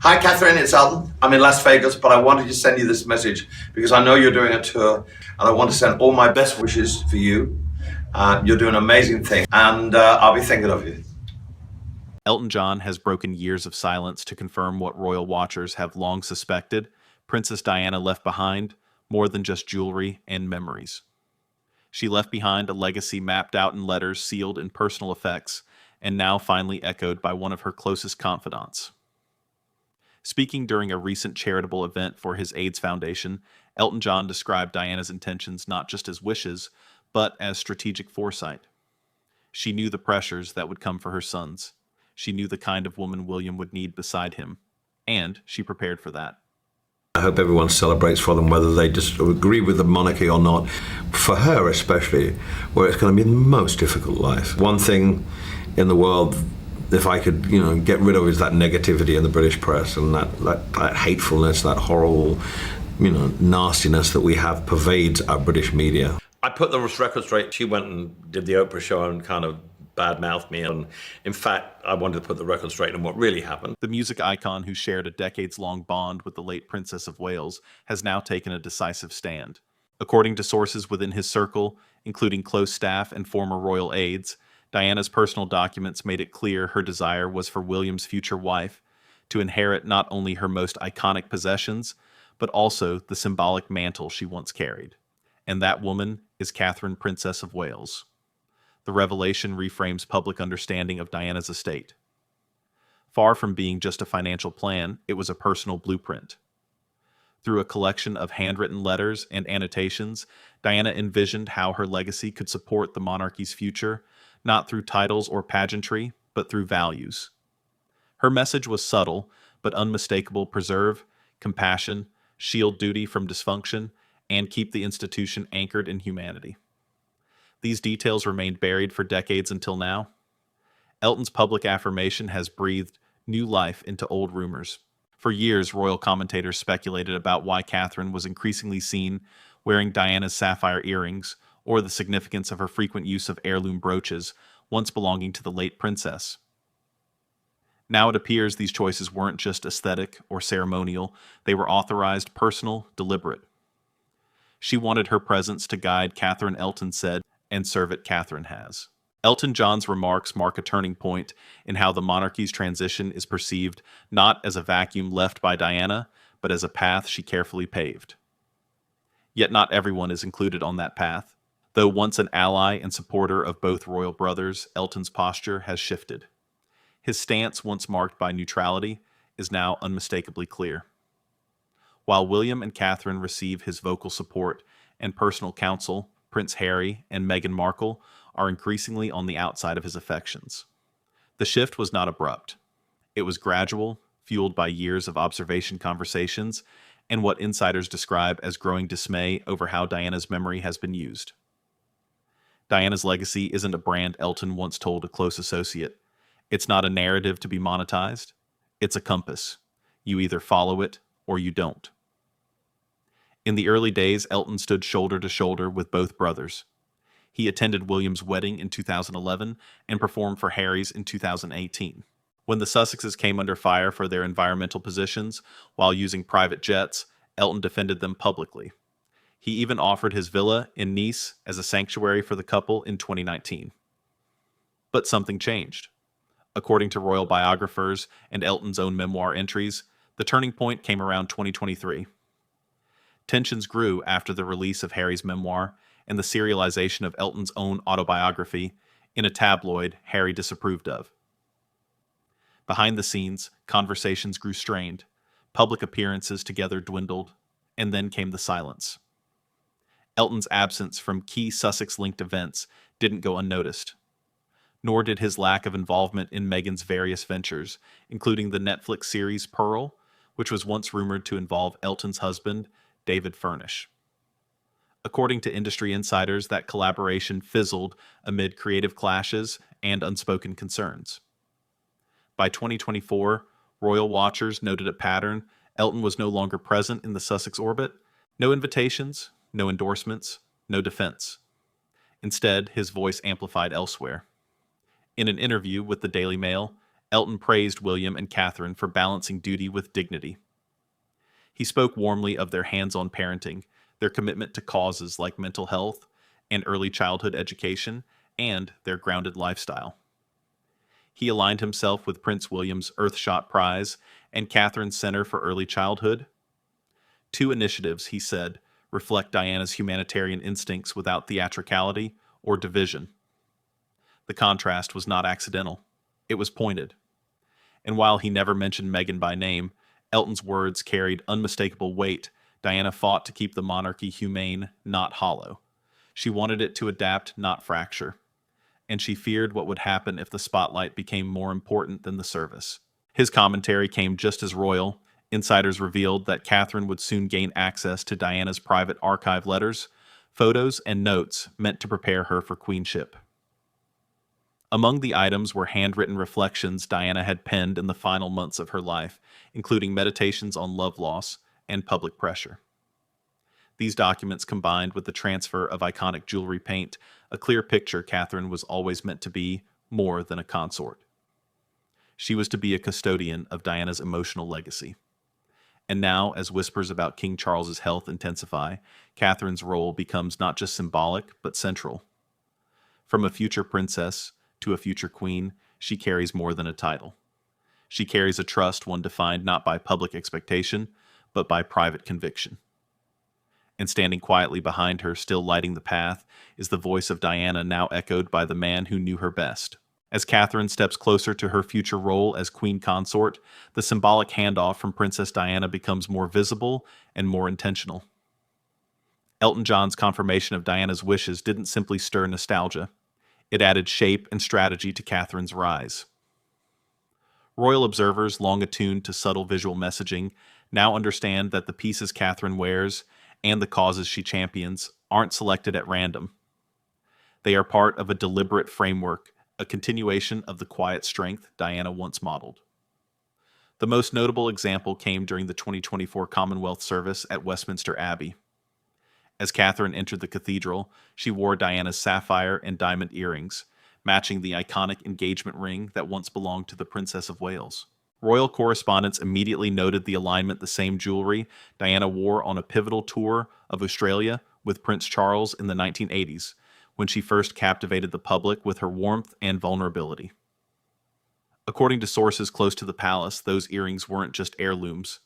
Hi, Catherine, it's Elton. I'm in Las Vegas, but I wanted to send you this message because I know you're doing a tour and I want to send all my best wishes for you. You're doing an amazing thing, and I'll be thinking of you. Elton John has broken years of silence to confirm what royal watchers have long suspected. Princess Diana left behind more than just jewelry and memories. She left behind a legacy mapped out in letters sealed in personal effects, and now finally echoed by one of her closest confidants. Speaking during a recent charitable event for his AIDS Foundation, Elton John described Diana's intentions not just as wishes, but as strategic foresight. She knew the pressures that would come for her sons. She knew the kind of woman William would need beside him, and she prepared for that. I hope everyone celebrates for them, whether they just agree with the monarchy or not. For her especially, where it's going to be the most difficult life. One thing in the world, if I could, get rid of, is that negativity in the British press and that hatefulness, that horrible, nastiness that we have pervades our British media. I put the record straight. She went and did the Oprah show and kind of bad-mouthed me. And in fact, I wanted to put the record straight on what really happened. The music icon who shared a decades-long bond with the late Princess of Wales has now taken a decisive stand. According to sources within his circle, including close staff and former royal aides, Diana's personal documents made it clear her desire was for William's future wife to inherit not only her most iconic possessions, but also the symbolic mantle she once carried. And that woman is Catherine, Princess of Wales. The revelation reframes public understanding of Diana's estate. Far from being just a financial plan, it was a personal blueprint. Through a collection of handwritten letters and annotations, Diana envisioned how her legacy could support the monarchy's future, not through titles or pageantry, but through values. Her message was subtle, but unmistakable: preserve, compassion, shield duty from dysfunction, and keep the institution anchored in humanity. These details remained buried for decades until now. Elton's public affirmation has breathed new life into old rumors. For years, royal commentators speculated about why Catherine was increasingly seen wearing Diana's sapphire earrings, or the significance of her frequent use of heirloom brooches, once belonging to the late princess. Now it appears these choices weren't just aesthetic or ceremonial, they were authorized, personal, deliberate. She wanted her presence to guide, Catherine Elton said, and serve it Catherine has. Elton John's remarks mark a turning point in how the monarchy's transition is perceived, not as a vacuum left by Diana, but as a path she carefully paved. Yet not everyone is included on that path. Though once an ally and supporter of both royal brothers, Elton's posture has shifted. His stance, once marked by neutrality, is now unmistakably clear. While William and Catherine receive his vocal support and personal counsel, Prince Harry and Meghan Markle are increasingly on the outside of his affections. The shift was not abrupt. It was gradual, fueled by years of observation conversations and what insiders describe as growing dismay over how Diana's memory has been used. Diana's legacy isn't a brand Elton once told a close associate. It's not a narrative to be monetized. It's a compass. You either follow it or you don't. In the early days, Elton stood shoulder to shoulder with both brothers. He attended William's wedding in 2011 and performed for Harry's in 2018. When the Sussexes came under fire for their environmental positions while using private jets, Elton defended them publicly. He even offered his villa in Nice as a sanctuary for the couple in 2019. But something changed. According to royal biographers and Elton's own memoir entries, the turning point came around 2023. Tensions grew after the release of Harry's memoir and the serialization of Elton's own autobiography in a tabloid Harry disapproved of. Behind the scenes, conversations grew strained, public appearances together dwindled, and then came the silence. Elton's absence from key Sussex-linked events didn't go unnoticed, nor did his lack of involvement in Meghan's various ventures, including the Netflix series Pearl, which was once rumored to involve Elton's husband, David Furnish. According to industry insiders, that collaboration fizzled amid creative clashes and unspoken concerns. By 2024, royal watchers noted a pattern. Elton was no longer present in the Sussex orbit. No invitations, no endorsements, no defense. Instead, his voice amplified elsewhere. In an interview with the Daily Mail, Elton praised William and Catherine for balancing duty with dignity. He spoke warmly of their hands-on parenting, their commitment to causes like mental health and early childhood education, and their grounded lifestyle. He aligned himself with Prince William's Earthshot Prize and Catherine's Center for Early Childhood. Two initiatives, he said, reflect Diana's humanitarian instincts without theatricality or division. The contrast was not accidental. It was pointed. And while he never mentioned Meghan by name, Elton's words carried unmistakable weight. Diana fought to keep the monarchy humane, not hollow. She wanted it to adapt, not fracture. And she feared what would happen if the spotlight became more important than the service. His commentary came just as royal. Insiders revealed that Catherine would soon gain access to Diana's private archive letters, photos, and notes meant to prepare her for queenship. Among the items were handwritten reflections Diana had penned in the final months of her life, including meditations on love loss and public pressure. These documents, combined with the transfer of iconic jewelry, paint a clear picture Catherine was always meant to be more than a consort. She was to be a custodian of Diana's emotional legacy. And now, as whispers about King Charles's health intensify, Catherine's role becomes not just symbolic, but central. From a future princess to a future queen, she carries more than a title. She carries a trust, one defined not by public expectation, but by private conviction. And standing quietly behind her, still lighting the path, is the voice of Diana, now echoed by the man who knew her best. As Catherine steps closer to her future role as queen consort, the symbolic handoff from Princess Diana becomes more visible and more intentional. Elton John's confirmation of Diana's wishes didn't simply stir nostalgia. It added shape and strategy to Catherine's rise. Royal observers, long attuned to subtle visual messaging, now understand that the pieces Catherine wears and the causes she champions aren't selected at random. They are part of a deliberate framework, a continuation of the quiet strength Diana once modeled. The most notable example came during the 2024 Commonwealth service at Westminster Abbey. As Catherine entered the cathedral, she wore Diana's sapphire and diamond earrings, matching the iconic engagement ring that once belonged to the Princess of Wales. Royal correspondents immediately noted the alignment. The same jewelry Diana wore on a pivotal tour of Australia with Prince Charles in the 1980s, when she first captivated the public with her warmth and vulnerability. According to sources close to the palace, those earrings weren't just heirlooms.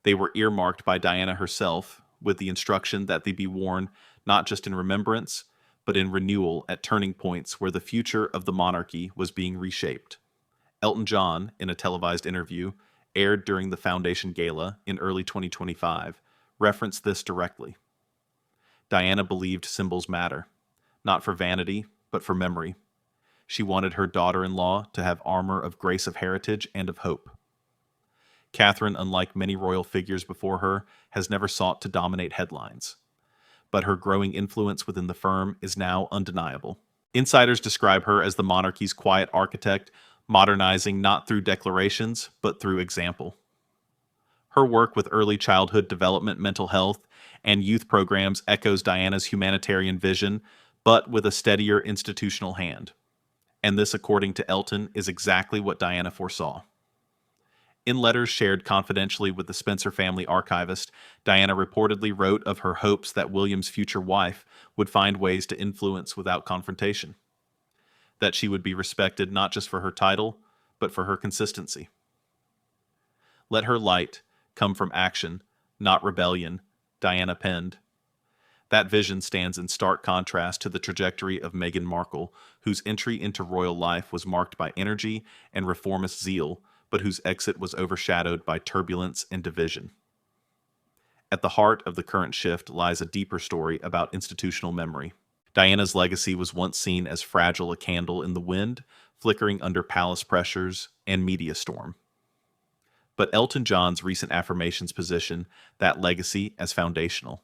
They were earmarked by Diana herself, with the instruction that they be worn not just in remembrance, but in renewal at turning points where the future of the monarchy was being reshaped. Elton John, in a televised interview aired during the Foundation Gala in early 2025, referenced this directly. Diana believed symbols matter, not for vanity, but for memory. She wanted her daughter-in-law to have armor of grace, of heritage, and of hope. Catherine, unlike many royal figures before her, has never sought to dominate headlines. But her growing influence within the firm is now undeniable. Insiders describe her as the monarchy's quiet architect, modernizing not through declarations, but through example. Her work with early childhood development, mental health, and youth programs echoes Diana's humanitarian vision, but with a steadier institutional hand. And this, according to Elton, is exactly what Diana foresaw. In letters shared confidentially with the Spencer family archivist, Diana reportedly wrote of her hopes that William's future wife would find ways to influence without confrontation. That she would be respected not just for her title, but for her consistency. Let her light come from action, not rebellion, Diana penned. That vision stands in stark contrast to the trajectory of Meghan Markle, whose entry into royal life was marked by energy and reformist zeal, but whose exit was overshadowed by turbulence and division. At the heart of the current shift lies a deeper story about institutional memory. Diana's legacy was once seen as fragile, a candle in the wind, flickering under palace pressures and media storm. But Elton John's recent affirmations position that legacy as foundational.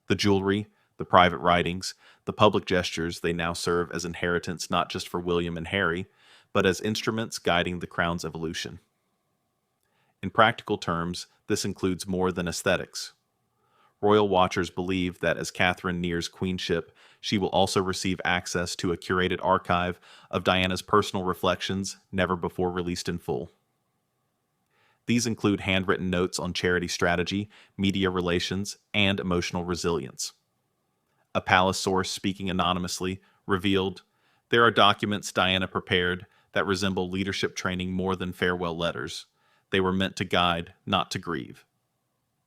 The jewelry, the private writings, the public gestures, they now serve as inheritance not just for William and Harry, but as instruments guiding the crown's evolution. In practical terms, this includes more than aesthetics. Royal watchers believe that as Catherine nears queenship, She will also receive access to a curated archive of Diana's personal reflections, never before released in full. These include handwritten notes on charity strategy, media relations, and emotional resilience. A palace source speaking anonymously revealed, "There are documents Diana prepared that resemble leadership training more than farewell letters. They were meant to guide, not to grieve."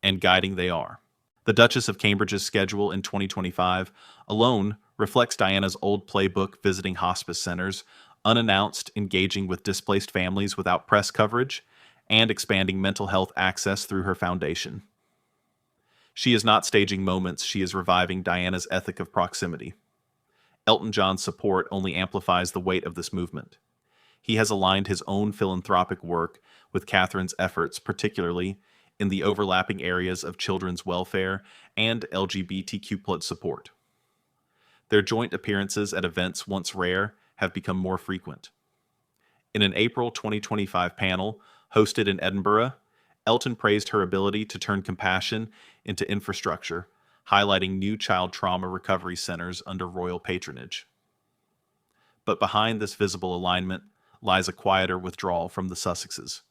And guiding they are. The Duchess of Cambridge's schedule in 2025 alone reflects Diana's old playbook visiting hospice centers, unannounced engaging with displaced families without press coverage, and expanding mental health access through her foundation. She is not staging moments, she is reviving Diana's ethic of proximity. Elton John's support only amplifies the weight of this movement. He has aligned his own philanthropic work with Catherine's efforts, particularly in the overlapping areas of children's welfare and LGBTQ+ support. Their joint appearances at events once rare have become more frequent. In an April 2025 panel hosted in Edinburgh, Elton praised her ability to turn compassion into infrastructure, highlighting new child trauma recovery centers under royal patronage. But behind this visible alignment lies a quieter withdrawal from the Sussexes.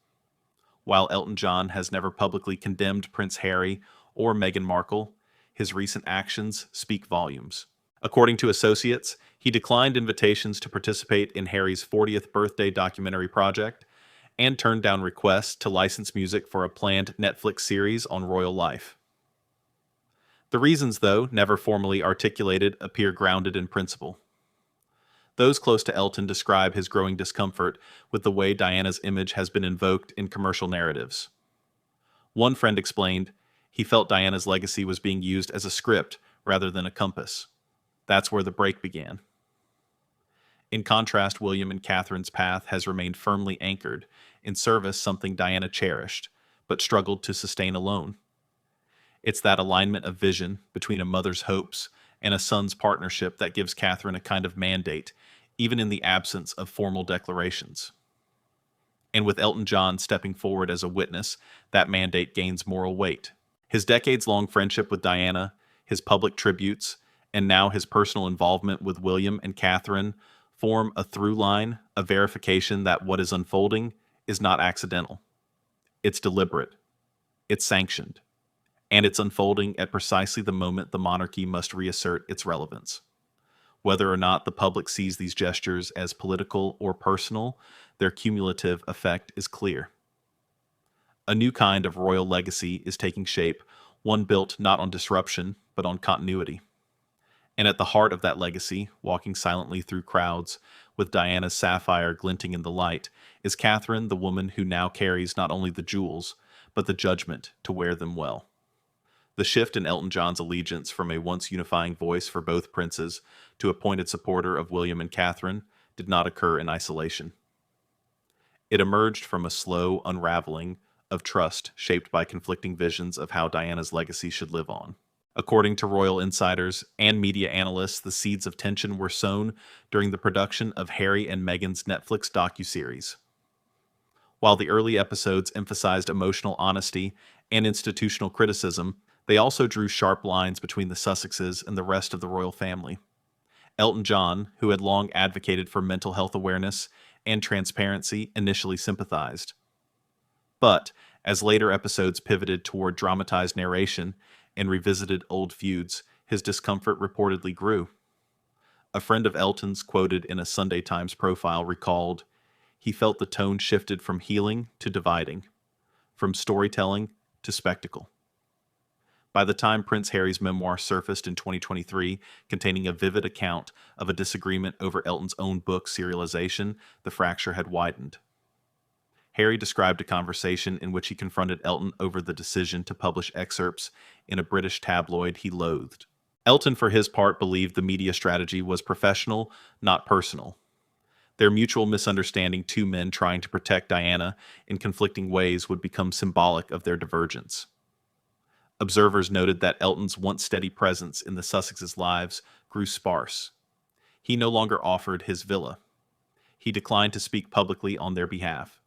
While Elton John has never publicly condemned Prince Harry or Meghan Markle, his recent actions speak volumes. According to associates, he declined invitations to participate in Harry's 40th birthday documentary project and turned down requests to license music for a planned Netflix series on royal life. The reasons, though, never formally articulated, appear grounded in principle. Those close to Elton describe his growing discomfort with the way Diana's image has been invoked in commercial narratives. One friend explained, he felt Diana's legacy was being used as a script rather than a compass. That's where the break began. In contrast, William and Catherine's path has remained firmly anchored in service, something Diana cherished, but struggled to sustain alone. It's that alignment of vision between a mother's hopes and a son's partnership that gives Catherine a kind of mandate, even in the absence of formal declarations. And with Elton John stepping forward as a witness, that mandate gains moral weight. His decades-long friendship with Diana, his public tributes, and now his personal involvement with William and Catherine form a through line, a verification that what is unfolding is not accidental. It's deliberate. It's sanctioned. And it's unfolding at precisely the moment the monarchy must reassert its relevance. Whether or not the public sees these gestures as political or personal, their cumulative effect is clear. A new kind of royal legacy is taking shape, one built not on disruption, but on continuity. And at the heart of that legacy, walking silently through crowds, with Diana's sapphire glinting in the light, is Catherine, the woman who now carries not only the jewels, but the judgment to wear them well. The shift in Elton John's allegiance from a once unifying voice for both princes to a pointed supporter of William and Catherine did not occur in isolation. It emerged from a slow unraveling of trust shaped by conflicting visions of how Diana's legacy should live on. According to royal insiders and media analysts, the seeds of tension were sown during the production of Harry and Meghan's Netflix docuseries. While the early episodes emphasized emotional honesty and institutional criticism, they also drew sharp lines between the Sussexes and the rest of the royal family. Elton John, who had long advocated for mental health awareness and transparency, initially sympathized. But, as later episodes pivoted toward dramatized narration and revisited old feuds, his discomfort reportedly grew. A friend of Elton's, quoted in a Sunday Times profile, recalled, he felt the tone shifted from healing to dividing, from storytelling to spectacle. By the time Prince Harry's memoir surfaced in 2023, containing a vivid account of a disagreement over Elton's own book serialization, the fracture had widened. Harry described a conversation in which he confronted Elton over the decision to publish excerpts in a British tabloid he loathed. Elton, for his part, believed the media strategy was professional, not personal. Their mutual misunderstanding, two men trying to protect Diana in conflicting ways, would become symbolic of their divergence. Observers noted that Elton's once steady presence in the Sussexes' lives grew sparse. He no longer offered his villa. He declined to speak publicly on their behalf.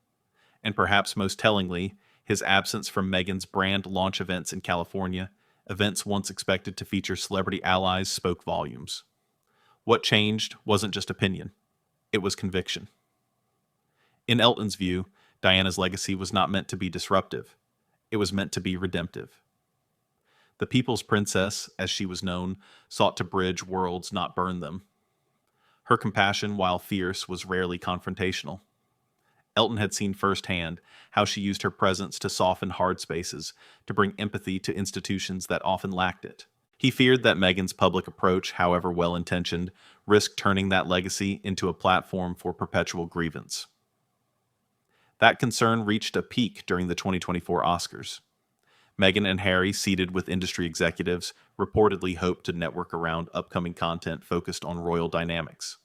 And perhaps most tellingly, his absence from Meghan's brand launch events in California, events once expected to feature celebrity allies, spoke volumes. What changed wasn't just opinion, it was conviction. In Elton's view, Diana's legacy was not meant to be disruptive, it was meant to be redemptive. The People's Princess, as she was known, sought to bridge worlds, not burn them. Her compassion, while fierce, was rarely confrontational. Elton had seen firsthand how she used her presence to soften hard spaces, to bring empathy to institutions that often lacked it. He feared that Meghan's public approach, however well-intentioned, risked turning that legacy into a platform for perpetual grievance. That concern reached a peak during the 2024 Oscars. Meghan and Harry, seated with industry executives, reportedly hoped to network around upcoming content focused on royal dynamics.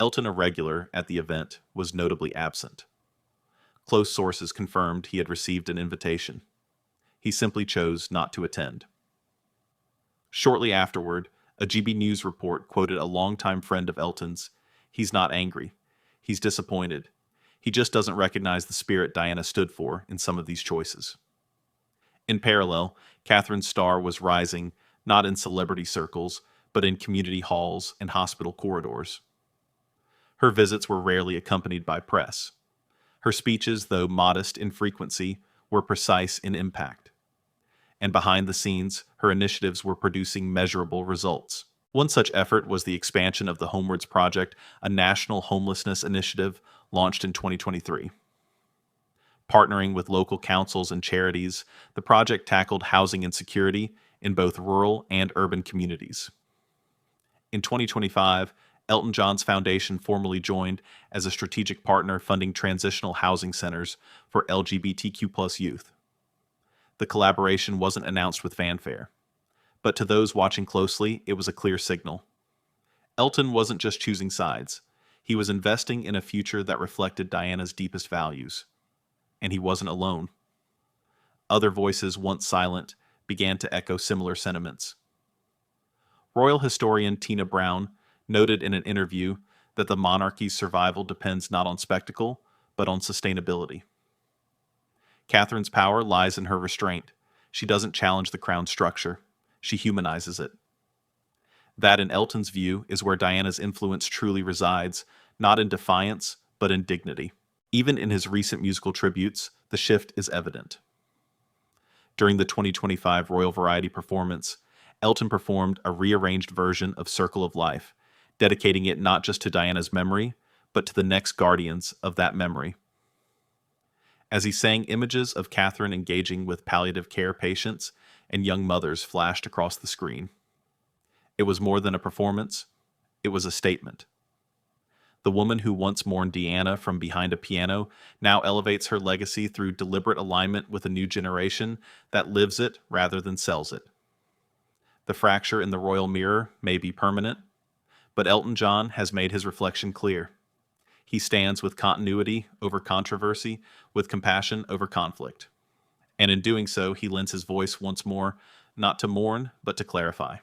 Elton, a regular at the event, was notably absent. Close sources confirmed he had received an invitation. He simply chose not to attend. Shortly afterward, a GB News report quoted a longtime friend of Elton's, "He's not angry. He's disappointed. He just doesn't recognize the spirit Diana stood for in some of these choices." In parallel, Catherine's star was rising, not in celebrity circles, but in community halls and hospital corridors. Her visits were rarely accompanied by press. Her speeches, though modest in frequency, were precise in impact. And behind the scenes, her initiatives were producing measurable results. One such effort was the expansion of the Homewards Project, a national homelessness initiative launched in 2023. Partnering with local councils and charities, the project tackled housing insecurity in both rural and urban communities. In 2025, Elton John's foundation formally joined as a strategic partner funding transitional housing centers for LGBTQ+ youth. The collaboration wasn't announced with fanfare, but to those watching closely, it was a clear signal. Elton wasn't just choosing sides, he was investing in a future that reflected Diana's deepest values. And he wasn't alone. Other voices, once silent, began to echo similar sentiments. Royal historian Tina Brown noted in an interview that the monarchy's survival depends not on spectacle, but on sustainability. Catherine's power lies in her restraint. She doesn't challenge the crown's structure. She humanizes it. That, in Elton's view, is where Diana's influence truly resides, not in defiance, but in dignity. Even in his recent musical tributes, the shift is evident. During the 2025 Royal Variety performance, Elton performed a rearranged version of Circle of Life, dedicating it not just to Diana's memory, but to the next guardians of that memory. As he sang, images of Catherine engaging with palliative care patients and young mothers flashed across the screen. It was more than a performance, it was a statement. The woman who once mourned Diana from behind a piano now elevates her legacy through deliberate alignment with a new generation that lives it rather than sells it. The fracture in the royal mirror may be permanent, but Elton John has made his reflection clear. He stands with continuity over controversy, with compassion over conflict. And in doing so, he lends his voice once more, not to mourn, but to clarify.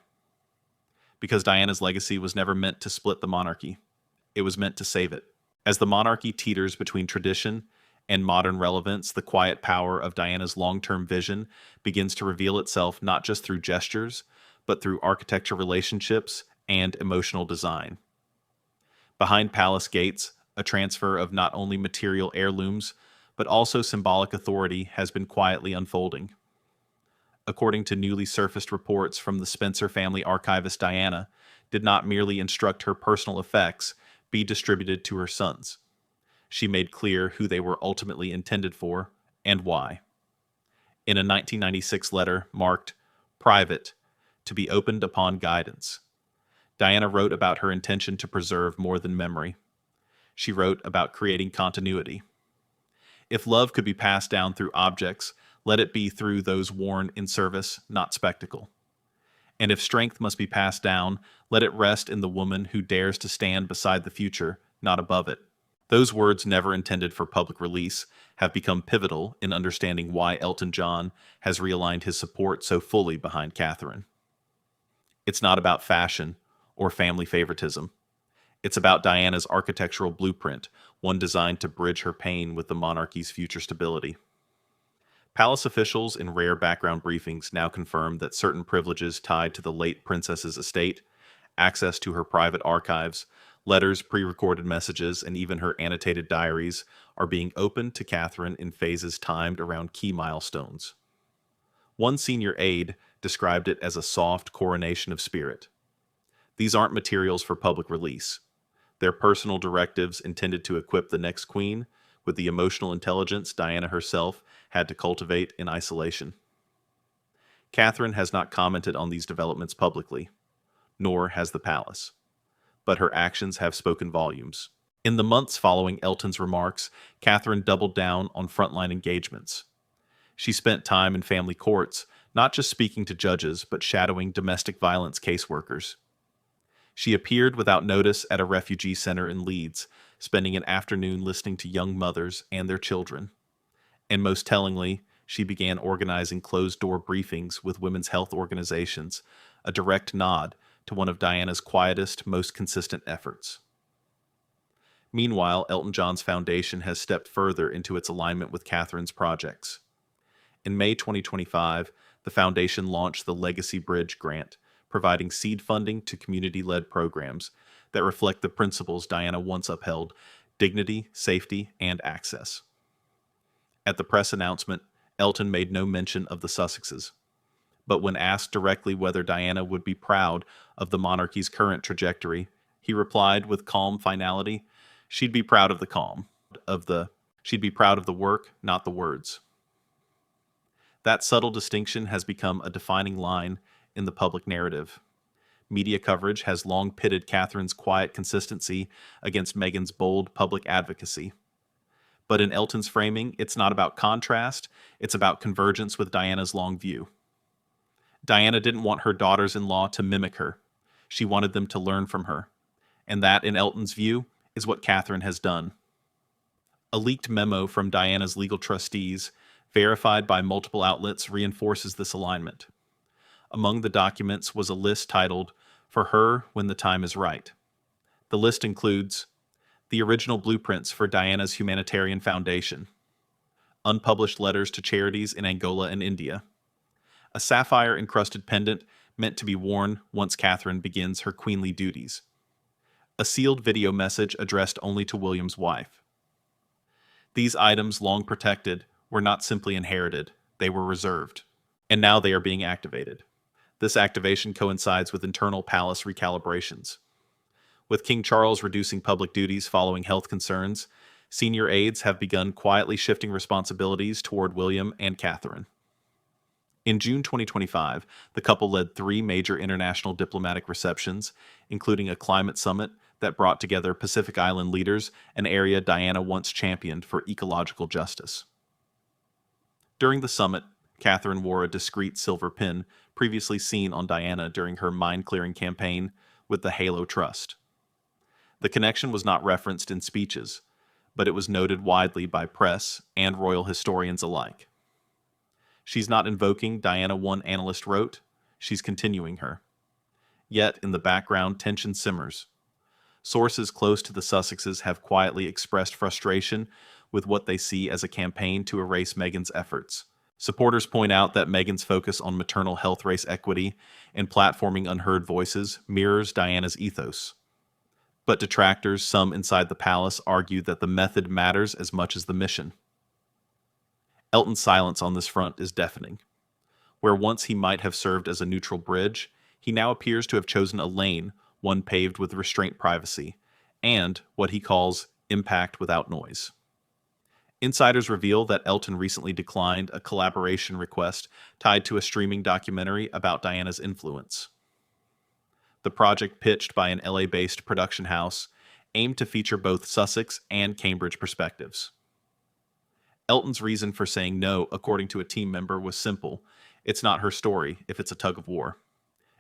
Because Diana's legacy was never meant to split the monarchy. It was meant to save it. As the monarchy teeters between tradition and modern relevance, the quiet power of Diana's long-term vision begins to reveal itself not just through gestures, but through architecture relationships and emotional design. Behind palace gates, a transfer of not only material heirlooms, but also symbolic authority has been quietly unfolding. According to newly surfaced reports from the Spencer family archivist, Diana did not merely instruct her personal effects be distributed to her sons. She made clear who they were ultimately intended for and why. In a 1996 letter marked "Private," to be opened upon guidance, Diana wrote about her intention to preserve more than memory. She wrote about creating continuity. If love could be passed down through objects, let it be through those worn in service, not spectacle. And if strength must be passed down, let it rest in the woman who dares to stand beside the future, not above it. Those words, never intended for public release, have become pivotal in understanding why Elton John has realigned his support so fully behind Catherine. It's not about fashion or family favoritism. It's about Diana's architectural blueprint, one designed to bridge her pain with the monarchy's future stability. Palace officials in rare background briefings now confirm that certain privileges tied to the late princess's estate, access to her private archives, letters, pre-recorded messages, and even her annotated diaries are being opened to Catherine in phases timed around key milestones. One senior aide described it as a soft coronation of spirit. These aren't materials for public release. They're personal directives intended to equip the next queen with the emotional intelligence Diana herself had to cultivate in isolation. Catherine has not commented on these developments publicly, nor has the palace, but her actions have spoken volumes. In the months following Elton's remarks, Catherine doubled down on frontline engagements. She spent time in family courts, not just speaking to judges, but shadowing domestic violence caseworkers. She appeared without notice at a refugee center in Leeds, spending an afternoon listening to young mothers and their children. And most tellingly, she began organizing closed-door briefings with women's health organizations, a direct nod to one of Diana's quietest, most consistent efforts. Meanwhile, Elton John's foundation has stepped further into its alignment with Catherine's projects. In May 2025, the foundation launched the Legacy Bridge Grant, providing seed funding to community-led programs that reflect the principles Diana once upheld: dignity, safety, and access. At the press announcement, Elton made no mention of the Sussexes, but when asked directly whether Diana would be proud of the monarchy's current trajectory, he replied with calm finality, she'd be proud of the she'd be proud of the work, not the words. That subtle distinction has become a defining line in the public narrative. Media coverage has long pitted Catherine's quiet consistency against Meghan's bold public advocacy. But in Elton's framing, it's not about contrast, it's about convergence with Diana's long view. Diana didn't want her daughters-in-law to mimic her. She wanted them to learn from her. And that, in Elton's view, is what Catherine has done. A leaked memo from Diana's legal trustees, verified by multiple outlets, reinforces this alignment. Among the documents was a list titled, "For Her When the Time is Right." The list includes the original blueprints for Diana's humanitarian foundation, unpublished letters to charities in Angola and India, a sapphire-encrusted pendant meant to be worn once Catherine begins her queenly duties, a sealed video message addressed only to William's wife. These items, long protected, were not simply inherited, they were reserved, and now they are being activated. This activation coincides with internal palace recalibrations. With King Charles reducing public duties following health concerns, senior aides have begun quietly shifting responsibilities toward William and Catherine. In June 2025, the couple led 3 major international diplomatic receptions, including a climate summit that brought together Pacific Island leaders, an area Diana once championed for ecological justice. During the summit, Catherine wore a discreet silver pin previously seen on Diana during her mind-clearing campaign with the Halo Trust. The connection was not referenced in speeches, but it was noted widely by press and royal historians alike. She's not invoking Diana, one analyst wrote, she's continuing her. Yet, in the background, tension simmers. Sources close to the Sussexes have quietly expressed frustration with what they see as a campaign to erase Meghan's efforts. Supporters point out that Meghan's focus on maternal health race equity and platforming unheard voices mirrors Diana's ethos. But detractors, some inside the palace, argue that the method matters as much as the mission. Elton's silence on this front is deafening. Where once he might have served as a neutral bridge, he now appears to have chosen a lane, one paved with restraint privacy, and what he calls impact without noise. Insiders reveal that Elton recently declined a collaboration request tied to a streaming documentary about Diana's influence. The project, pitched by an LA-based production house, aimed to feature both Sussex and Cambridge perspectives. Elton's reason for saying no, according to a team member, was simple. It's not her story if it's a tug of war.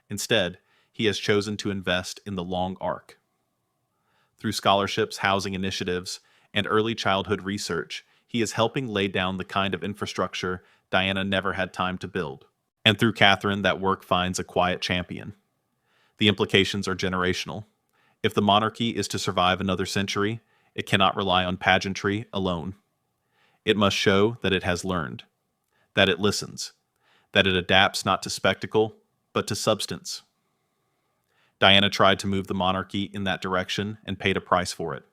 Instead, he has chosen to invest in the long arc. Through scholarships, housing initiatives, and early childhood research, he is helping lay down the kind of infrastructure Diana never had time to build. And through Catherine, that work finds a quiet champion. The implications are generational. If the monarchy is to survive another century, it cannot rely on pageantry alone. It must show that it has learned, that it listens, that it adapts not to spectacle, but to substance. Diana tried to move the monarchy in that direction and paid a price for it.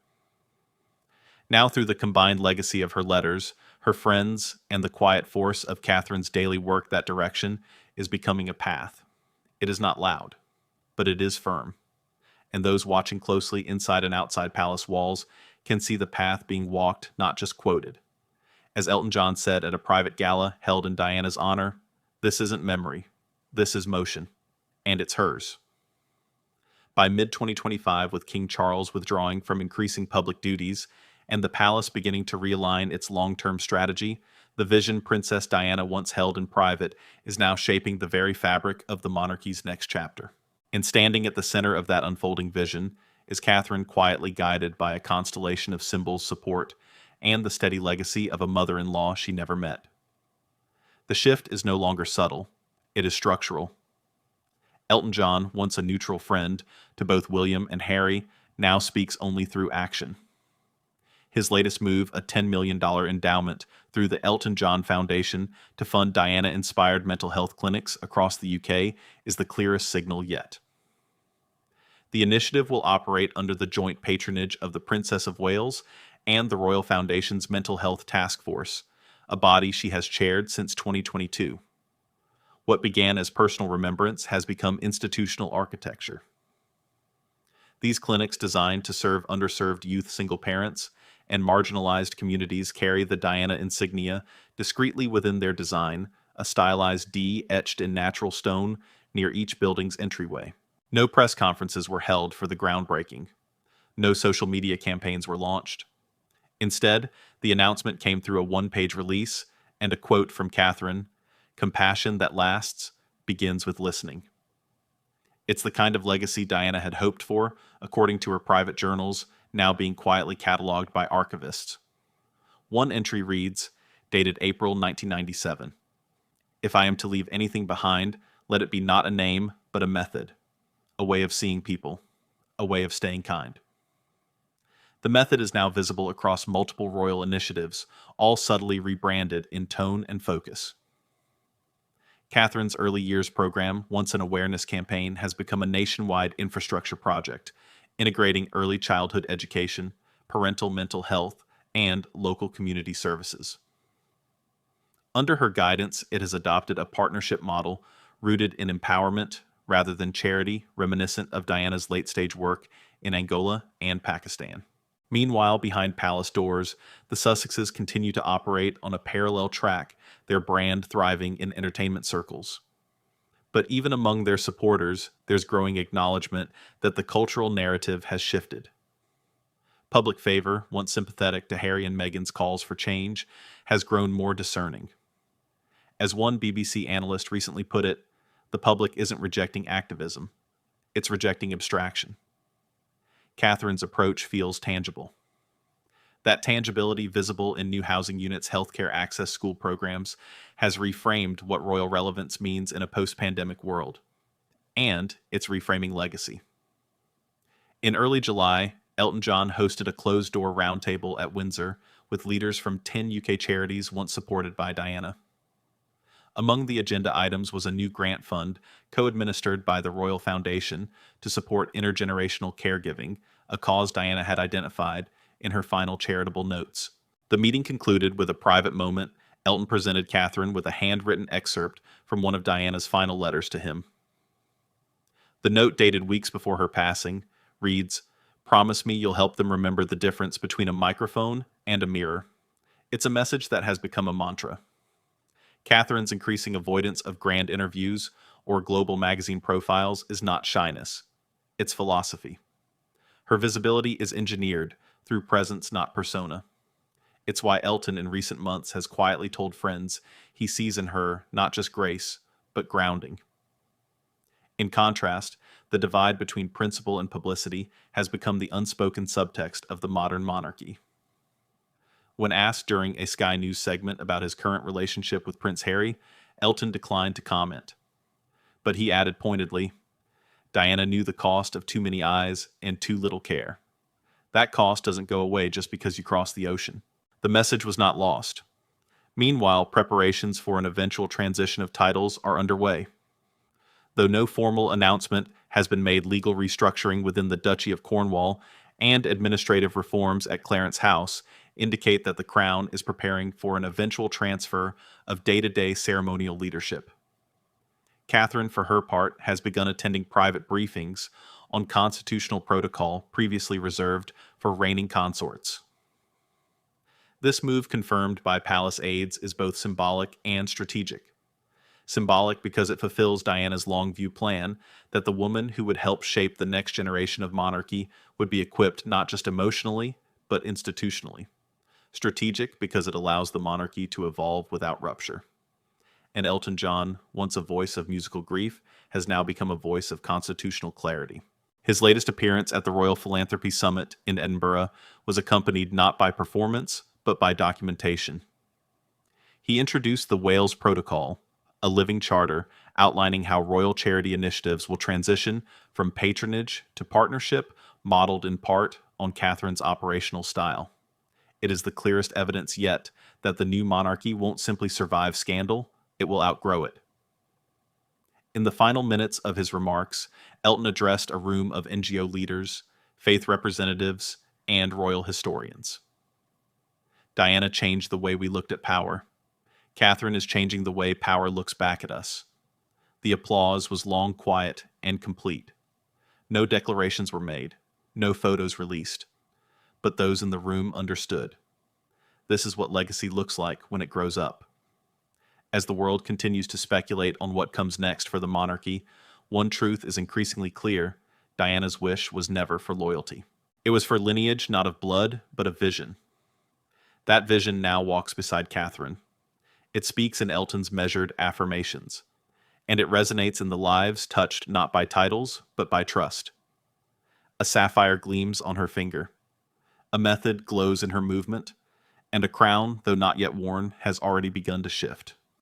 Now, through the combined legacy of her letters, her friends, and the quiet force of Catherine's daily work, that direction is becoming a path. It is not loud, but it is firm. And those watching closely inside and outside palace walls can see the path being walked, not just quoted. As Elton John said at a private gala held in Diana's honor, "This isn't memory, this is motion, and it's hers." By mid-2025, with King Charles withdrawing from increasing public duties and the palace beginning to realign its long-term strategy, the vision Princess Diana once held in private is now shaping the very fabric of the monarchy's next chapter. And standing at the center of that unfolding vision is Catherine, quietly guided by a constellation of symbols, support, and the steady legacy of a mother-in-law she never met. The shift is no longer subtle, it is structural. Elton John, once a neutral friend to both William and Harry, now speaks only through action. His latest move, a $10 million endowment through the Elton John Foundation to fund Diana-inspired mental health clinics across the UK, is the clearest signal yet. The initiative will operate under the joint patronage of the Princess of Wales and the Royal Foundation's Mental Health Task Force, a body she has chaired since 2022. What began as personal remembrance has become institutional architecture. These clinics, designed to serve underserved youth single parents and marginalized communities, carry the Diana insignia discreetly within their design, a stylized D etched in natural stone near each building's entryway. No press conferences were held for the groundbreaking. No social media campaigns were launched. Instead, the announcement came through a one-page release and a quote from Catherine: "Compassion that lasts begins with listening." It's the kind of legacy Diana had hoped for, according to her private journals, now being quietly cataloged by archivists. One entry reads, dated April 1997, "If I am to leave anything behind, let it be not a name, but a method, a way of seeing people, a way of staying kind." The method is now visible across multiple royal initiatives, all subtly rebranded in tone and focus. Catherine's early years program, once an awareness campaign, has become a nationwide infrastructure project, integrating early childhood education, parental mental health, and local community services. Under her guidance, it has adopted a partnership model rooted in empowerment rather than charity, reminiscent of Diana's late-stage work in Angola and Pakistan. Meanwhile, behind palace doors, the Sussexes continue to operate on a parallel track, their brand thriving in entertainment circles. But even among their supporters, there's growing acknowledgement that the cultural narrative has shifted. Public favor, once sympathetic to Harry and Meghan's calls for change, has grown more discerning. As one BBC analyst recently put it, the public isn't rejecting activism, it's rejecting abstraction. Catherine's approach feels tangible. That tangibility, visible in new housing units, healthcare access, school programs, has reframed what royal relevance means in a post-pandemic world. And it's reframing legacy. In early July, Elton John hosted a closed-door roundtable at Windsor with leaders from 10 UK charities once supported by Diana. Among the agenda items was a new grant fund co-administered by the Royal Foundation to support intergenerational caregiving, a cause Diana had identified in her final charitable notes. The meeting concluded with a private moment. Elton presented Catherine with a handwritten excerpt from one of Diana's final letters to him. The note, dated weeks before her passing, reads, "Promise me you'll help them remember the difference between a microphone and a mirror." It's a message that has become a mantra. Catherine's increasing avoidance of grand interviews or global magazine profiles is not shyness. It's philosophy. Her visibility is engineered through presence, not persona. It's why Elton in recent months has quietly told friends he sees in her not just grace, but grounding. In contrast, the divide between principle and publicity has become the unspoken subtext of the modern monarchy. When asked during a Sky News segment about his current relationship with Prince Harry, Elton declined to comment. But he added pointedly, "Diana knew the cost of too many eyes and too little care. That cost doesn't go away just because you cross the ocean." The message was not lost. Meanwhile, preparations for an eventual transition of titles are underway. Though no formal announcement has been made, legal restructuring within the Duchy of Cornwall, and administrative reforms at Clarence House indicate that the Crown is preparing for an eventual transfer of day-to-day ceremonial leadership. Catherine, for her part, has begun attending private briefings on constitutional protocol previously reserved for reigning consorts. This move, confirmed by palace aides, is both symbolic and strategic. Symbolic because it fulfills Diana's long-view plan that the woman who would help shape the next generation of monarchy would be equipped not just emotionally, but institutionally. Strategic because it allows the monarchy to evolve without rupture. And Elton John, once a voice of musical grief, has now become a voice of constitutional clarity. His latest appearance at the Royal Philanthropy Summit in Edinburgh was accompanied not by performance, but by documentation. He introduced the Wales Protocol, a living charter outlining how royal charity initiatives will transition from patronage to partnership, modeled in part on Catherine's operational style. It is the clearest evidence yet that the new monarchy won't simply survive scandal, it will outgrow it. In the final minutes of his remarks, Elton addressed a room of NGO leaders, faith representatives, and royal historians. Diana changed the way we looked at power. Catherine is changing the way power looks back at us. The applause was long, quiet, and complete. No declarations were made, no photos released, but those in the room understood. This is what legacy looks like when it grows up. As the world continues to speculate on what comes next for the monarchy, one truth is increasingly clear: Diana's wish was never for loyalty. It was for lineage not of blood, but of vision. That vision now walks beside Catherine. It speaks in Elton's measured affirmations, and it resonates in the lives touched not by titles, but by trust. A sapphire gleams on her finger. A method glows in her movement, and a crown, though not yet worn, has already begun to shift.